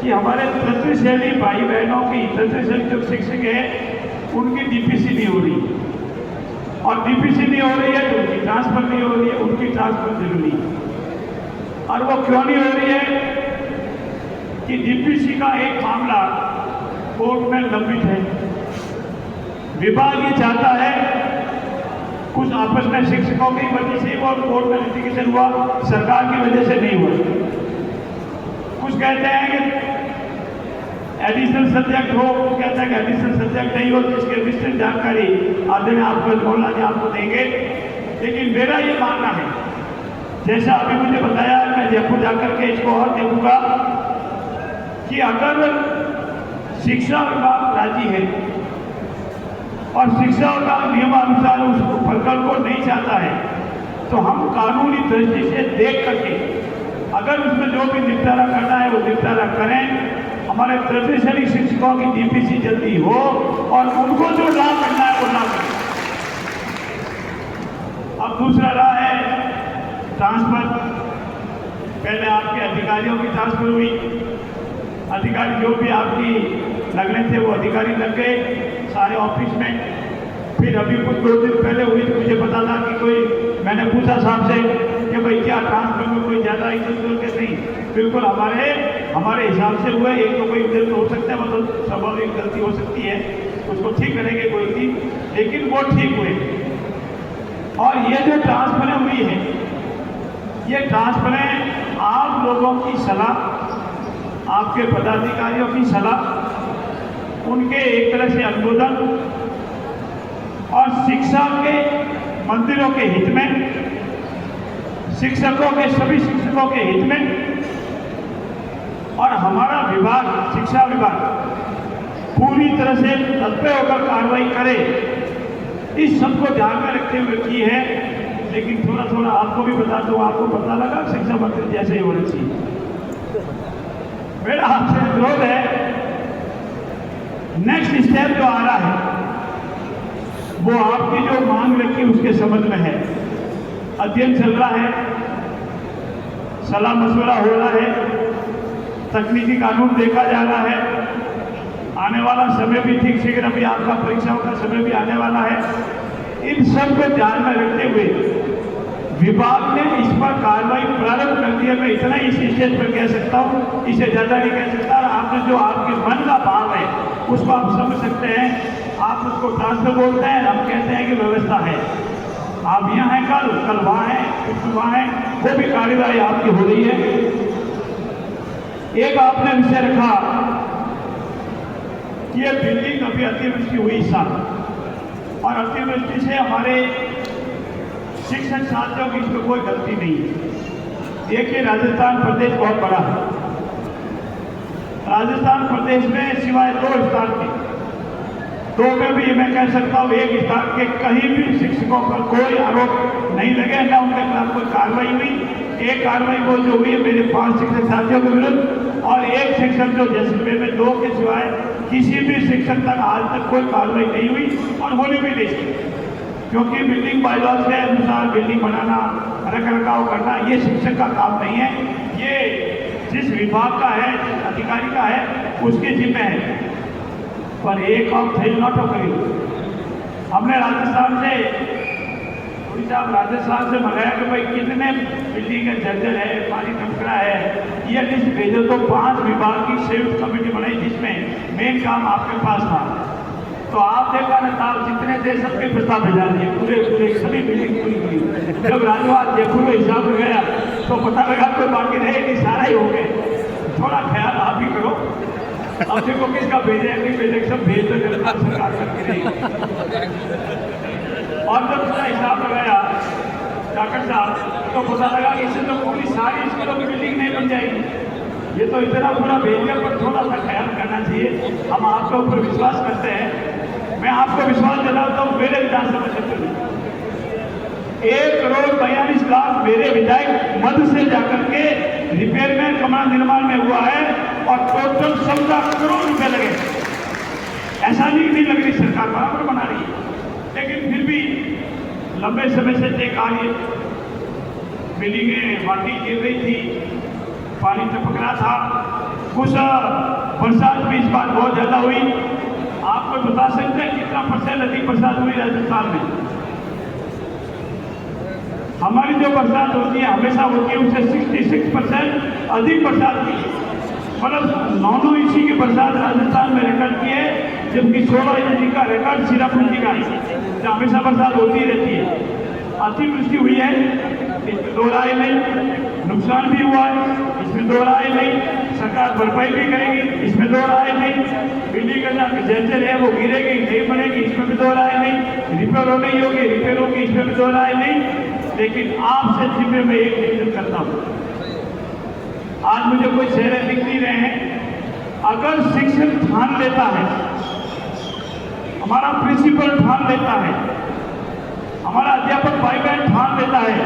कि हमारे तंत्रशैली भाई बहनों की तंत्रशैली जो शिक्षक है उनकी डीपीसी नहीं हो रही, और डीपीसी नहीं हो रही है तो उनकी ट्रांसफर नहीं हो रही है, उनकी ट्रांसफर जरूरी है। और वो क्यों नहीं हो रही है कि डीपीसी का एक मामला कोर्ट में लंबित है। विभाग ये चाहता है, कुछ आपस में शिक्षकों की वजह से वो कोर्ट में लिटिगेशन हुआ, सरकार की वजह से नहीं हुआ। कुछ कहते हैं कि एडिशनल सब्जेक्ट हो, कुछ कहते हैं कि एडिशनल सब्जेक्ट नहीं हो, जिसके विस्तृत जानकारी आदरणीय आपको मौलाना जी आपको देंगे। लेकिन मेरा ये मानना है, जैसा अभी मुझे बताया, मैं जयपुर जाकर के इसको और देखूंगा कि अगर शिक्षा विभाग राजी है और शिक्षा विभाग नियमानुसार उस प्रकल्प को नहीं चाहता है, तो हम कानूनी दृष्टि से देख करके अगर उसमें जो भी निपटारा करना है वो निपटारा करें। हमारे तृतीय शिक्षकों की डीपीसी जल्दी हो और उनको जो लाभ मिलना है वो लाभ मिले। अब दूसरा राह है ट्रांसफर। पहले आपके अधिकारियों की ट्रांसफर हुई, अधिकारी जो भी आपकी लगने थे वो अधिकारी लग गए सारे ऑफिस में। फिर अभी कुछ 2 दिन पहले हुई तो मुझे पता था कि कोई, मैंने पूछा साहब से कि भाई क्या ट्रांसफर में कोई ज़्यादा इधर के नहीं, बिल्कुल हमारे हिसाब से हुए। एक तो कोई इधर हो सकता है, मतलब स्वाभाविक गलती हो सकती है, उसको ठीक करेंगे कोई चीज, लेकिन वो ठीक हुए। और ये जो ट्रांसफरें हुई है, ये ट्रांसफरें आप लोगों की सलाह, आपके पदाधिकारियों की सलाह, उनके एक तरह से अनुमोदन और शिक्षा के मंदिरों के हित में, शिक्षकों के सभी शिक्षकों के हित में, और हमारा विभाग, शिक्षा विभाग पूरी तरह से तत्पर होकर कार्रवाई करे, इस सबको ध्यान में रखते हुए की है। लेकिन थोड़ा थोड़ा आपको भी बता दो, आपको पता लगा शिक्षा मंत्री जैसे ही होना चाहिए। मेरा आपसे अनुरोध है, नेक्स्ट स्टेप जो आ रहा है वो आपकी जो मांग रखी उसके संबंध में है। अध्ययन चल रहा है, सलाह मशवरा हो रहा है, तकनीकी कानून देखा जा रहा है, आने वाला समय भी ठीक शीघ्र अभी आपका परीक्षाओं का समय भी आने वाला है। इन सब को ध्यान में रखते हुए विभाग ने इस पर कार्रवाई प्रारंभ कर दी है। मैं इतना ही इस स्टेज पर कह सकता हूँ, इसे ज्यादा नहीं कह सकता। आपने जो आपके मन का भाव है उसको आप समझ सकते हैं। आप उसको ट्रांसफर बोलते हैं, हम कहते हैं कि व्यवस्था है। आप यहाँ हैं, कल वहाँ है, फिर वहाँ है, वो भी कार्यवाही आपकी हो रही है। एक आपने विषय रखा कि ये बिल्डिंग अभी अतिवृष्टि हुई साल, और अतिवृष्टि से हमारे शिक्षक साथियों की इसमें कोई गलती नहीं है। देखिए, राजस्थान प्रदेश बहुत बड़ा है। राजस्थान प्रदेश में सिवाय 2 स्थान के, 2 में भी मैं कह सकता हूँ, एक स्थान के कहीं भी शिक्षकों पर कोई आरोप नहीं लगे, न उनके खिलाफ कोई कार्रवाई हुई। एक कार्रवाई वो जो हुई है मेरे 5 शिक्षक साथियों के विरुद्ध, और एक शिक्षक जो जैसलमेर में 2 के सिवाय किसी भी शिक्षक तक आज तक कोई कार्रवाई नहीं हुई और होने भी नहीं चाहिए। क्योंकि बिल्डिंग बायलॉज के अनुसार बिल्डिंग बनाना, रख रखाव करना, ये शिक्षक का काम नहीं है। ये जिस विभाग का है, जिस अधिकारी का है, उसके जिम्मे है। पर एक ऑफ थे नॉट ऑफ करी। हमने राजस्थान से, राजस्थान से मंगाया कि भाई कितने बिल्डिंग जर्जर है, पानी टपकरा है, ये लिस्ट भेजो। तो 5 विभाग की संयुक्त कमेटी बनाई जिसमें मेन काम आपके पास था। तो आप देखा ना साहब, जितने थे सबके प्रस्ताव भेजा दिए, पूरे सभी बिल्डिंग पूरी हुई। जब राजवाद जयपुर में हिसाब में गया तो पता लगा कोई बाकी रहे नहीं, सारा ही हो गए। थोड़ा ख्याल आप ही करो। अब देखो किसका भेजे नहीं भेजे, सब भेज दो, सरकार करके रहेगी। और जब उसका हिसाब लगाया डॉक्टर साहब, तो पता लगा कि इससे तो पूरी सारी स्कूलों की बिल्डिंग नहीं बन जाएगी। ये तो इतना पूरा भेज दिया, पर थोड़ा सा ख्याल करना चाहिए। हम आपके ऊपर विश्वास करते हैं। मैं आपको विश्वास दिलाता हूँ, मेरे विधानसभा क्षेत्र में 1,42,00,000 मेरे विधायक मद से जाकर के रिपेयर में, कमरा निर्माण में हुआ है, और टोटल 14 करोड़ रुपए लगे। ऐसा नहीं लग रही सरकार बराबर बना रही है, लेकिन फिर भी लंबे समय से तय कार्य, बिल्डिंगें माटी गिर रही थी, पानी टपक रहा था, कुछ बरसात भी इस बार बहुत ज़्यादा हुई। आपको बता सकते हैं कितना % अधिक बरसात हुई राजस्थान में? हमारी जो बरसात होती है हमेशा होती है उससे 66% अधिक बरसात की, मतलब 9 इंची की बरसात राजस्थान में रिकॉर्ड की है, जबकि 16 इंची का रिकॉर्ड चिरापुंजी का है। तो हमेशा बरसात होती रहती है। अतिवृष्टि हुई है, इसमें दो राय नहीं। नुकसान भी हुआ है, इसमें दो राय नहीं। सरकार भरपाई भी करेगी, इसमें दो राय नहीं। बिजली का जर्जर है वो गिरेगी, नहीं बनेगी, इसमें भी दो राय नहीं। रिपेयर हो नहीं होगी, रिपेयर होगी, इसमें भी दो राय नहीं। लेकिन आपसे जिम्मे में एक निवेदन करता हूं, आज मुझे कोई चेहरे दिख नहीं रहे हैं। अगर शिक्षक ठान लेता है, हमारा प्रिंसिपल ठान लेता है, हमारा अध्यापक भाई बहन ठान लेता है,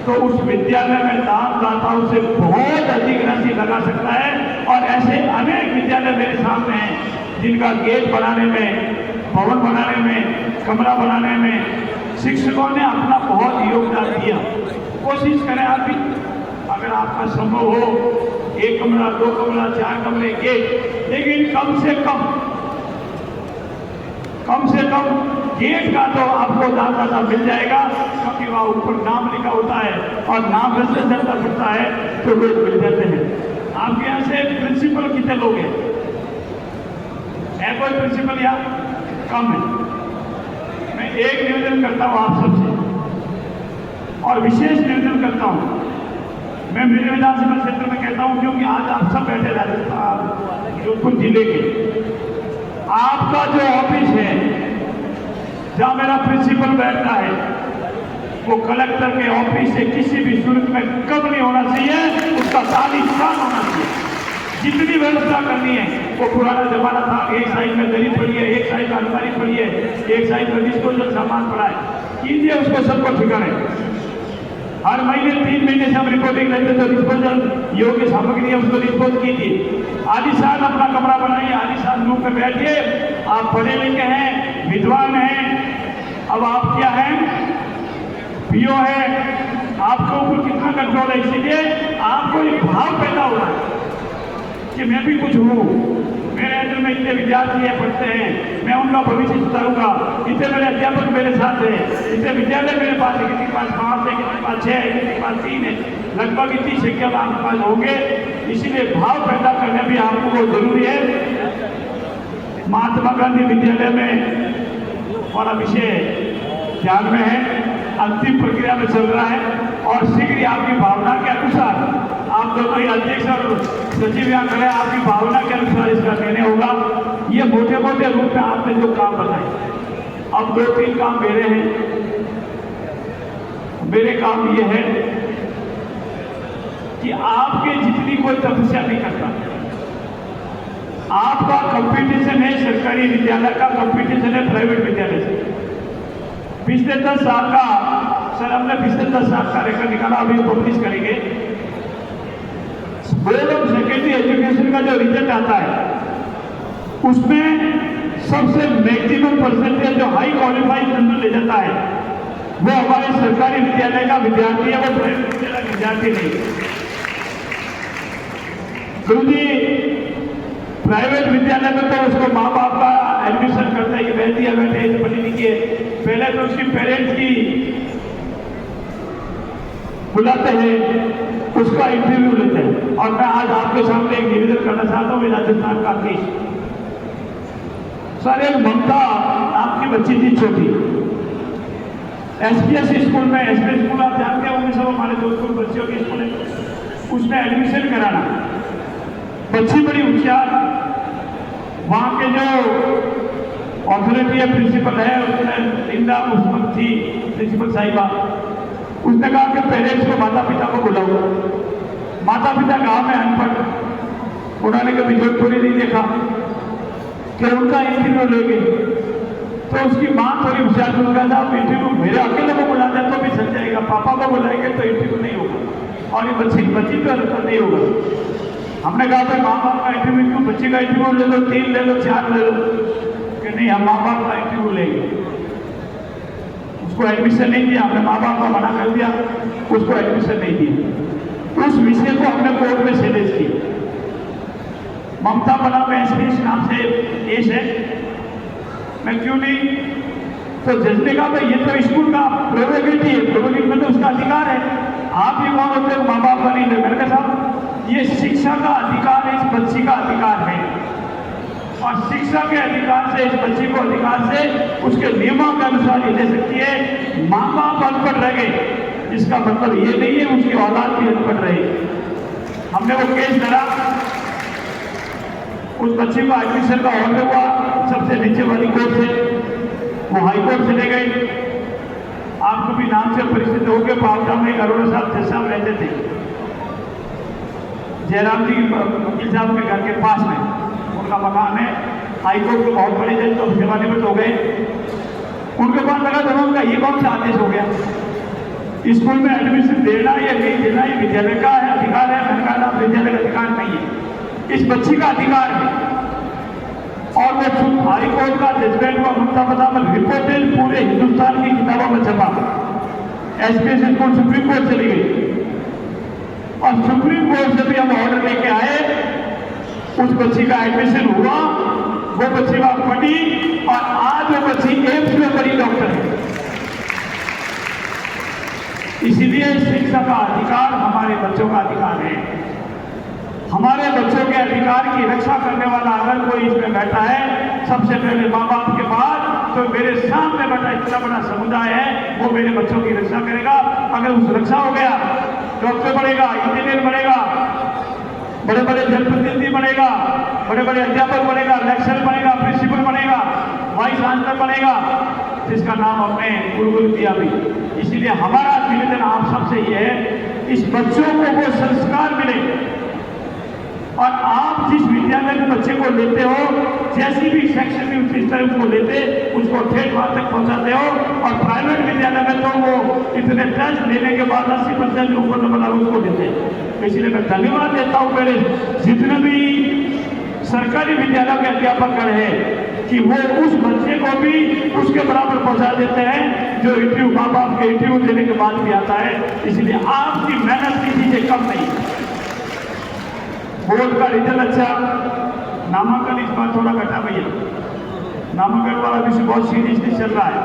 तो उस विद्यालय में दानदाताओं से बहुत अधिक राशि लगा सकता है। और ऐसे अनेक विद्यालय मेरे सामने हैं जिनका गेट बनाने में, भवन बनाने में, कमरा बनाने में शिक्षकों ने अपना बहुत योगदान दिया। कोशिश करें आप भी, अगर आपका संभव हो, 1 कमरा, 2 कमरा, 4 कमरे, गेट, लेकिन कम से कम गेट का तो आपको दानदाता मिल जाएगा, क्योंकि वहाँ ऊपर नाम लिखा होता है और नाम रजिस्टर चलता पड़ता है तो लोग मिल जाते हैं। आपके यहाँ से प्रिंसिपल कितने लोग हैं? है कोई प्रिंसिपल यहाँ? कम है। मैं एक निवेदन करता हूँ आप सबसे, और विशेष निवेदन करता हूँ। मैं मेरे विधानसभा क्षेत्र में कहता हूँ, क्योंकि आज आप सब बैठे राजस्थान जोधपुर जिले के, आपका जो ऑफिस है जहां मेरा प्रिंसिपल बैठता है, वो कलेक्टर के ऑफिस से किसी भी सूरत में कम नहीं होना चाहिए, उसका तालीशान होना चाहिए। जितनी व्यवस्था करनी है, वो पुराना जमाना था, एक साइड में दरी पड़ी है, एक साइड में अलमारी पड़ी है, एक साइड में डिस्पोजल सामान पड़ा है, कीजिए उसको सबको ठिकाने। हर महीने 3 महीने से हम रिपोर्टिंग लेते तो डिस्पोजल योग्य सामग्री है उसको डिस्पोज कीजिए। आलिशान अपना कमरा बनाइए, आलिशान रूम में बैठिए। आप पढ़े लिखे हैं, विद्वान हैं, अब आप क्या हैं? पीओ है, आपके ऊपर कितना कंट्रोल है, इसीलिए आपको एक भाव पैदा हो रहा है कि मैं भी कुछ हूँ, मेरे अंदर में इतने विद्यार्थी है, पढ़ते हैं, मैं उनका भविष्य सुधारूंगा, इतने मेरे अध्यापक मेरे साथ है, इतने विद्यालय मेरे पास है, किसी के पास 5 है, किसी के पास 6 है, किसी के पास 3 है, लगभग इतनी संख्या में आपके पास होंगे। इसीलिए भाव पैदा करना भी आपको बहुत जरूरी है। महात्मा गांधी विद्यालय में वाला विषय ध्यान में है, अंतिम प्रक्रिया में चल रहा है, और शीघ्र ही आपकी भावना के अनुसार, आप दोनों ही अध्यक्ष और सचिव यहाँ खड़े, आपकी भावना के अनुसार इसका निर्णय होगा। ये मोटे मोटे रूप में आपने जो काम बताए, अब 2-3 काम मेरे हैं। मेरे काम ये है कि आपके जितनी कोई तपस्या नहीं करता, आपका कंपटीशन है सरकारी विद्यालय का, कंपटीशन है प्राइवेट विद्यालय से। पिछले 10 साल का, सर हमने पिछले 10 साल का रिकॉर्ड निकाला, अभी पब्लिश करेंगे। बोर्ड ऑफ सेकेंडरी एजुकेशन का जो रिजल्ट आता है, उसमें सबसे मैक्सिमम परसेंटेज जो हाई क्वालिफाइड नंबर ले जाता है, वो हमारे सरकारी विद्यालय का विद्यार्थी है, वो प्राइवेट विद्यालय का विद्यार्थी नहीं। गुरुजी, प्राइवेट विद्यालय में तो उसको माँ बाप का एडमिशन करता है कि बेटी है, बेटे पढ़ी लिखी है, पहले तो उसकी पेरेंट्स की बुलाते हैं, उसका इंटरव्यू लेते हैं। और मैं आज आपके सामने एक निवेदन करना चाहता हूँ राजस्थान का केस। सर, एक ममता आपकी बच्ची थी छोटी, एसपीएस स्कूल में, एसपीएस स्कूल आप जानते होंगे सब, हमारे जोधपुर बच्चियों के स्कूल है, उसमें एडमिशन कराना। बच्ची बड़ी होशियार, वहाँ के जो ऑथोरिटी है, प्रिंसिपल है, उसने इंदा मुस्लिम थी प्रिंसिपल साहिबा, उसने कहा कि पेरेंट्स को, माता पिता को बुलाओ। माता पिता गाँव में अनपढ़, उन्होंने कभी जोधपुरी नहीं देखा, फिर उनका इंटरव्यू ले गई। तो उसकी माँ थोड़ी होशियार सुन रहा था, इंटरव्यू मेरे अकेले को बुला दे तो भी चल जाएगा, पापा को बुलाएंगे तो इंटरव्यू नहीं होगा, और ये बच्ची तो नहीं होगा। हमने कहा भाई माँ बाप का इंटरव्यू क्यों, बच्चे का इंटरव्यू ले लो, 3 ले लो, 4 ले लो, कि नहीं हम माँ बाप का इंटरव्यू लेंगे। उसको एडमिशन नहीं दिया, हमने माँ बाप का मना कर दिया, उसको एडमिशन नहीं दिया। उस विषय को हमने कोर्ट में चैलेंज किया। ममता बनाम एसपी नाम से केस है, मैं क्यों नहीं? तो जज ने कहा भाई ये तो स्कूल का प्रेरोगेटिव है, प्रेरोगेटिव मतलब उसका अधिकार है, आप ये कौन होते हैं माँ बाप का नहीं? मैंने कहा साहब ये शिक्षा का अधिकार है, इस बच्ची का अधिकार है, और शिक्षा के अधिकार से, इस बच्ची को अधिकार से उसके नियमों के अनुसार ही ले सकती है। माँ बाप अनपढ़ रह गए, इसका मतलब ये नहीं है उसकी औलाद भी अनपढ़ रहे। हमने वो केस लड़ा, उस बच्ची को एडमिशन का ऑर्डर हुआ सबसे नीचे वाली कोर्ट से, वो हाई कोर्ट चले गए। आपको भी नाम से परिचित हो गए, पावटा में अरोड़ा साहब जज साहब रहते थे, जयराम जी वकील साहब के घर के पास में उनका मकान है। हाई कोर्ट के बहुत बड़े जज तो उसके बारे में हो गए, उनके पास लगा था उनका ये कौन सा आदेश हो गया, स्कूल में एडमिशन देना या नहीं देना ये विद्यालय का है अधिकार है। मैंने कहा विद्यालय का अधिकार नहीं है, इस बच्ची का अधिकार है। और वो हाई कोर्ट का जजमेंट हुआ, ममता बनाम रिपोर्टेड पूरे हिंदुस्तान की किताबों में छपा। एसपीएस स्कूल सुप्रीम कोर्ट चली गई, और सुप्रीम कोर्ट से भी हम ऑर्डर लेके आए, उस बच्ची का एडमिशन हुआ, वो बच्ची वहां पढ़ी, और आज वो बच्ची एम्स में बड़ी डॉक्टर है। इसीलिए शिक्षा का अधिकार हमारे बच्चों का अधिकार है। हमारे बच्चों के अधिकार की रक्षा करने वाला अगर कोई इसमें बैठा है, सबसे पहले माँ बाप के बाद तो मेरे सामने बैठा इतना बड़ा समुदाय है, वो मेरे बच्चों की रक्षा करेगा। अगर उस रक्षा हो गया, डॉक्टर बनेगा, इंजीनियर बनेगा, बड़े बड़े जनप्रतिनिधि बनेगा, बड़े बड़े अध्यापक बनेगा, लेक्चरर बनेगा, प्रिंसिपल बनेगा, वाइस चांसलर बनेगा, जिसका नाम हमने गुरुकुल दिया भी। इसीलिए हमारा निवेदन आप सबसे ये है, इस बच्चों को वो संस्कार मिले, और आप जिस विद्यालय में बच्चे को लेते हो, जैसी भी शैक्षणिक सिस्टम उसको लेते, उसको ठेठ वहां तक पहुंचाते हो। और प्राइवेट विद्यालय में तो वो इतने टेस्ट लेने के बाद 80% ऊपर नंबर उसको देते हैं। इसलिए मैं धन्यवाद देता हूँ मेरे जितने भी सरकारी विद्यालय के अध्यापक रहे कि वो उस बच्चे को भी उसके बराबर पहुंचा देते हैं जो इंटरव्यू माँ बाप के इंटरव्यू देने के बाद भी आता है। इसलिए आपकी मेहनत की चीजें कम नहीं। बोर्ड का रिजल्ट अच्छा, नामांकन इस बार थोड़ा घटा भैया, नामांकन वाला विषय बहुत सीरियसली चल रहा है।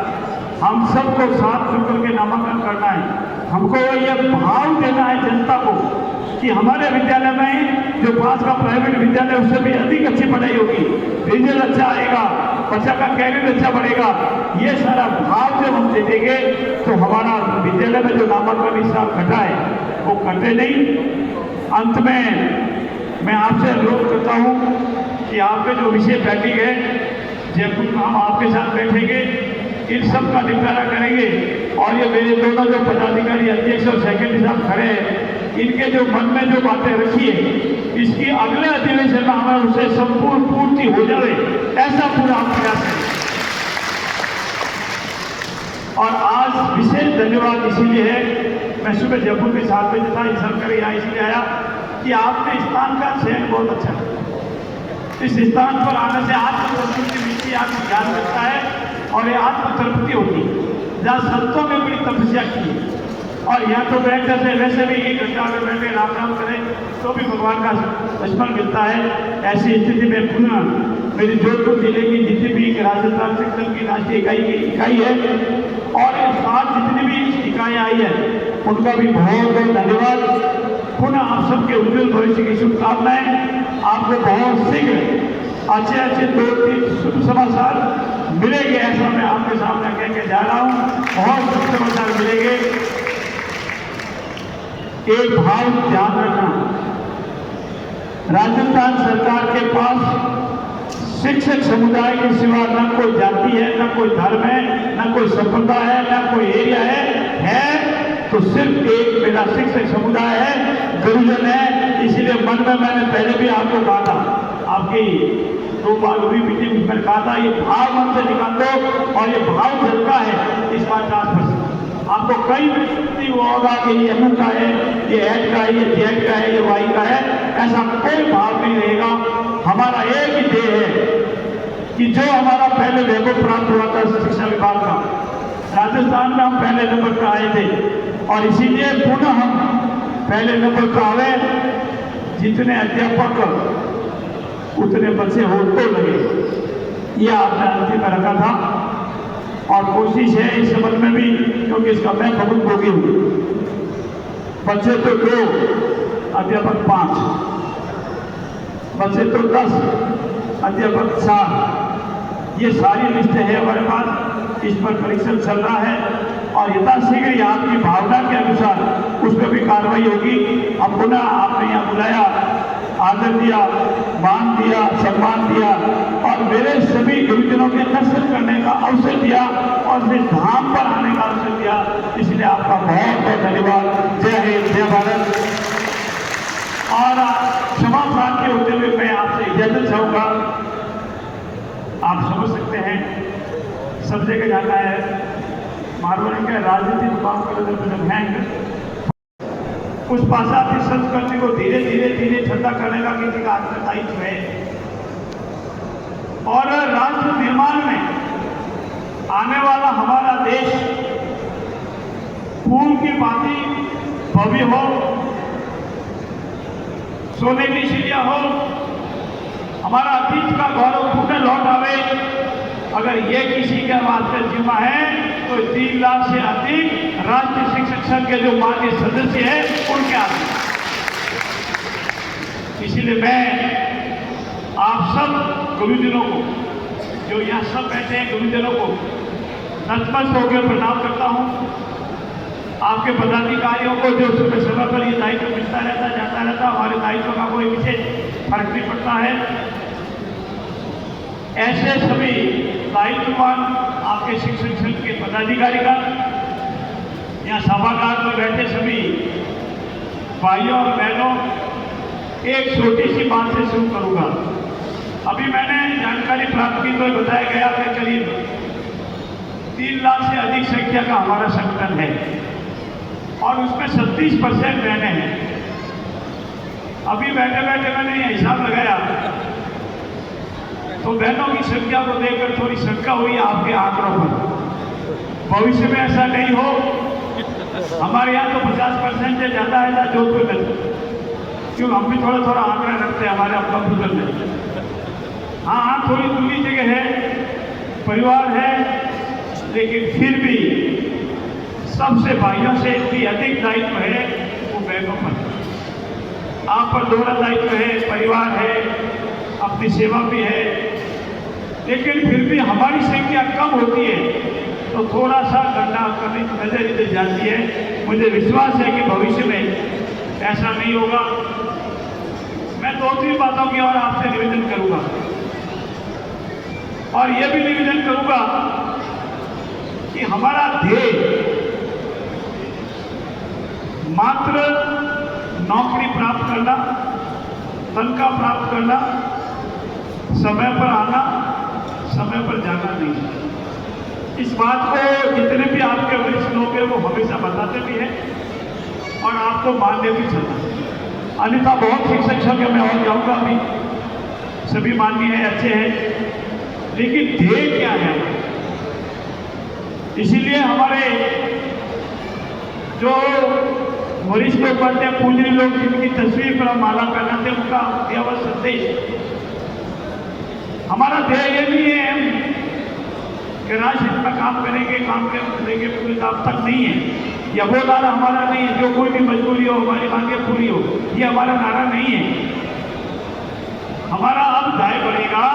हम सबको साथ जुड़ के नामांकन करना है। हमको ये भाव देना है जनता को कि हमारे विद्यालय में जो पास का प्राइवेट विद्यालय उससे भी अधिक अच्छी पढ़ाई होगी, रिजल्ट अच्छा आएगा, बच्चा का कैरियर अच्छा बढ़ेगा। ये सारा भाव जब हम दे देंगे तो हमारा विद्यालय में जो नामांकन इस साल घटा है वो घटे नहीं। अंत में मैं आपसे अनुरोध करता हूं कि आपके जो विषय बैठिंग है, जयपुर में हम आपके साथ बैठेंगे, इन सब का निपटारा करेंगे। और ये मेरे दोनों जो पदाधिकारी अध्यक्ष और सेक्रेटरी साहब खड़े हैं, इनके जो मन में जो बातें रखी है, इसकी अगले अधिवेशन में हमें उससे संपूर्ण पूर्ति हो जाए, ऐसा पूरा हम प्रयास करें। और आज विशेष धन्यवाद इसीलिए है, मैं सुबह जयपुर के 7 बजे था, इस सरकारी यहाँ इसलिए आया कि आपने स्थान का चयन बहुत अच्छा है। इस स्थान पर आने से आत्मसंतुष्टि मिलती है, आत्मज्ञान मिलता है, और ये आत्मतृप्ति होती है। जहाँ संतों ने बड़ी तपस्या की, और यहाँ तो बैठते थे, वैसे भी 1 घंटा में बैठे राम राम करें तो भी भगवान का स्मरण मिलता है। ऐसी स्थिति में पुनः मेरी जोधपुर जिले की जितनी भी राजस्थान शिक्षण की राष्ट्रीय इकाई है, और इस साथ जितनी भी इकाइयाँ आई है, उनका भी बहुत बहुत धन्यवाद। पुनः आप सबके उज्जवल भविष्य की शुभकामनाएं। आपको बहुत शीघ्र अच्छे अच्छे 2-3 शुभ समाचार मिलेंगे, ऐसा मैं आपके सामने कह के जा रहा हूँ। बहुत शुभ समाचार मिलेंगे। एक भाव ध्यान रखना, राजस्थान सरकार के पास शिक्षक समुदाय के सिवा न कोई जाति है, न कोई धर्म है, न कोई संप्रदाय है, न कोई एरिया है तो सिर्फ एक मेरा शिक्षक समुदाय है, गुरुजन है। इसीलिए मन में मैंने पहले भी आपको कहा था, आपकी 2 बार हुई मीटिंग में कहा था, ये भाव मन से निकाल दो, और ये भाव झलका है इस बार 50%। आपको कई भी वो होगा कि ये एम का है, ये एड का है, ये जेड का है, ये वाई का है, ऐसा कोई भाव नहीं रहेगा। हमारा एक ही ध्येय है कि जो हमारा पहले वैभव प्राप्त हुआ था शिक्षा विभाग का, राजस्थान में हम पहले नंबर पर आए थे, और इसीलिए पुनः हम पहले नंबर पर आए। जितने अध्यापक उतने बच्चे हो तो लगे, ये आपने अंतिम में रखा था। और कोशिश है इस संबंध में भी, क्योंकि इसका मैं बहुत भोगी हूँ। बच्चे तो 2, अध्यापक 5, बच्चे तो 10, अध्यापक 4। ये सारी लिस्ट है हमारे पास, इस पर परीक्षण चल रहा है और यथाशीघ्र आपकी भावना के अनुसार उस पर भी कार्रवाई होगी। अब पुनः आपने यहाँ बुलाया, आदर दिया, मान दिया, सम्मान दिया और मेरे सभी गुरुजनों के दर्शन करने का अवसर दिया और फिर धाम पर आने का अवसर दिया, इसलिए आपका बहुत बहुत धन्यवाद। जय हिंद, जय भारत। और क्षमा प्रार्थी होते हुए मैं आपसे इजाजत चाहूंगा। आप समझ सकते हैं, सब जगह जाना है, मारवाड़ी का राजनीति मुकाम कर उस पाश्चात्य संस्कृति को धीरे धीरे धीरे ठंडा करने का किसी का दायित्व है। और राष्ट्र निर्माण में आने वाला हमारा देश फूल की भांति भव्य हो, सोने की चिड़िया हो, हमारा अतीत का गौरव पुनः लौट आवे। अगर ये किसी के वास्ते जिम्मा है तो 3 लाख से अधिक राष्ट्रीय शिक्षक संघ के जो माननीय सदस्य हैं उनके हाथ में। इसलिए मैं आप सब गुरुजनों को, जो यहाँ सब बैठे हैं गुरुजनों को नतमस्तक होकर प्रणाम करता हूँ। आपके पदाधिकारियों को जो समय समय पर ये दायित्व मिलता रहता जाता रहता, हमारे दायित्व का कोई विशेष फर्क नहीं पड़ता है। ऐसे सभी दायित्ववान आपके शिक्षक संघ के पदाधिकारी का, यहाँ सभागार में बैठे सभी भाइयों और बहनों, एक छोटी सी बात से शुरू करूंगा। अभी मैंने जानकारी प्राप्त की तो बताया गया कि करीब 3 लाख से अधिक संख्या का हमारा संगठन है और उसमें 37% बहनें हैं। अभी बैठे बैठे मैंने ये हिसाब लगाया तो बहनों की संख्या को देखकर थोड़ी शंका हुई आपके आंकड़ों पर। भविष्य में ऐसा नहीं हो, हमारे यहाँ तो 50% से ज्यादा है जोधपुर में, क्यों हम भी थोड़ा थोड़ा आंकड़ा रखते हैं हमारे कंप्यूटर में। हाँ, थोड़ी दूरी जगह है, परिवार है, लेकिन फिर भी सबसे भाइयों से इतनी अधिक दायित्व है वो बहनों पर। आप पर दोहरा दायित्व है, परिवार है, अपनी सेवा भी है, लेकिन फिर भी हमारी संख्या कम होती है तो थोड़ा सा गड्ढा कभी नजर इधर जाती है। मुझे विश्वास है कि भविष्य में ऐसा नहीं होगा। मैं 2-3 बातों की और आपसे निवेदन करूंगा और यह भी निवेदन करूंगा कि हमारा ध्येय मात्र नौकरी प्राप्त करना, तनख्वाह प्राप्त करना, समय पर आना, समय पर जाना नहीं। इस बात को जितने भी आपके वरिष्ठ लोग हैं वो हमेशा बताते भी हैं और आपको मानने भी चलना। अन्यथा बहुत शिक्षक संघ में और जाऊंगा, अभी सभी माननीय हैं, अच्छे हैं, लेकिन ध्येय क्या है? इसीलिए हमारे जो वरिष्ठ लोग बनते हैं, पूजनीय लोग, जिनकी तस्वीर पर हम माला पहनाते हैं, उनका दिया हुआ संदेश, हमारा ध्येय ये नहीं है कि राजनीति में काम करेंगे पूरे दाम तक नहीं है, या वो नारा हमारा नहीं है जो कोई भी मजबूरी हो हमारी मांगे पूरी हो, ये हमारा नारा नहीं है। हमारा अब दायित्व बढ़ेगा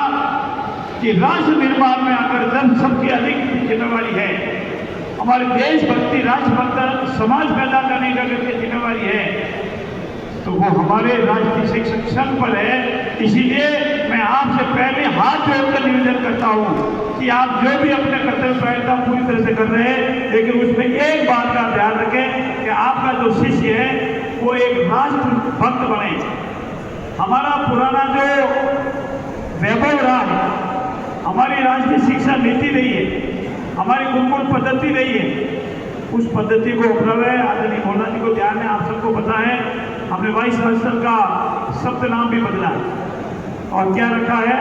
कि राष्ट्र निर्माण में अगर जन सबकी अधिक जिम्मेवारी है, हमारे देशभक्ति, राष्ट्रभक्त समाज पैदा करने का अगर जिम्मेवारी है तो वो हमारे राष्ट्रीय शिक्षक संघ पर है। इसीलिए मैं आपसे पहले हाथ जोड़कर निवेदन करता हूं कि आप जो भी अपने कर्तव्य पालन पूरी तरह से कर रहे हैं, लेकिन उसमें एक बात का ध्यान रखें कि आपका जो शिष्य है वो एक राष्ट्र भक्त बने। हमारा पुराना जो वैभव रहा है, हमारी राष्ट्रीय शिक्षा नीति रही है, हमारी गुरुकुल पद्धति रही है, उस पद्धति को अपनावे। आदरणीय मौलाना जी को ध्यान है, आप सबको पता है, हमने वाइस चांसलर का शब्द नाम भी बदला है और क्या रखा है,